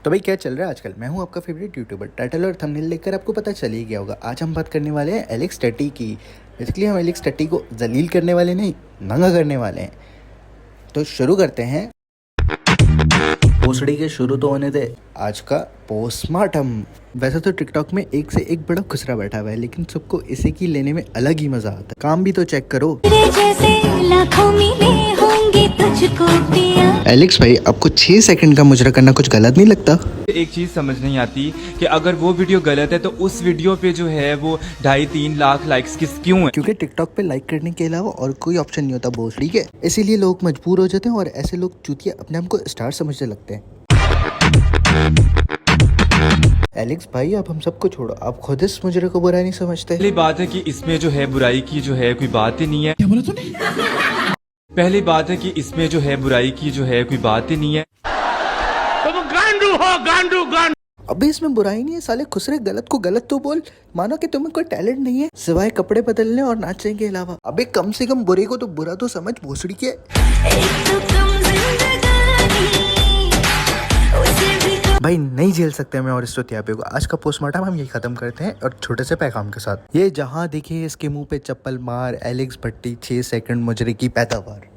तो भाई क्या चल रहा है आजकल। मैं हूं आपका फेवरेट यूट्यूबर। टाइटल और थंबनेल देखकर आपको पता चल ही गया होगा। आज हम बात करने वाले हैं एलेक्स टटी की। बेसिकली हम एलेक्स टटी को जलील करने वाले नहीं, नंगा करने वाले हैं। तो शुरू करते हैं। भोसड़ी के शुरू तो होने थे आज का पोस्टमार्टम। वैसे तो टिकटॉक में एक से एक बड़ा खुसरा बैठा हुआ है, लेकिन सबको इसी की लेने में अलग ही मजा आता है। काम भी तो चेक करो। जैसे लाखों मिले होंगे तुझको पिया। एलेक्स भाई, आपको 6 सेकंड का मुजरा करना कुछ गलत नहीं लगता? एक चीज समझ नहीं आती कि अगर वो वीडियो गलत है तो उस वीडियो पे जो है वो 2.5-3 लाख लाइक्स क्यों है? क्योंकि टिकटॉक पे लाइक करने के अलावा और कोई ऑप्शन नहीं होता भोसड़ी के। इसीलिए लोग मजबूर हो जाते हैं और ऐसे लोग चूतिया अपने आप को स्टार समझने लगते हैं। एलेक्स भाई, आप हम सबको छोड़ो, आप खुद इस मुजरे को बुरा नहीं समझते? पहली बात है कि इसमें जो है बुराई की जो है कोई बात ही नहीं है। क्या बोला तूने? पहली बात है कि इसमें जो है बुराई की जो है कोई बात ही नहीं है। तुम गांडू हो, गांडू गांडू। अबे इसमें बुराई नहीं है साले खुसरे, गलत को गलत तो बोल। मानो कि तुम्हें कोई टैलेंट नहीं है सिवाय कपड़े बदलने और नाचने के अलावा। अबे कम से कम बुरे को तो बुरा तो समझ भोसड़ी के। भाई नहीं झेल सकते मैं और इस चौथियापे को। आज का पोस्टमार्टम हम यही खत्म करते हैं और छोटे से पैगाम के साथ। ये जहां दिखे इसके मुंह पे चप्पल मार। एलेक्स भट्टी 6 सेकंड मुजरे की पैदावार।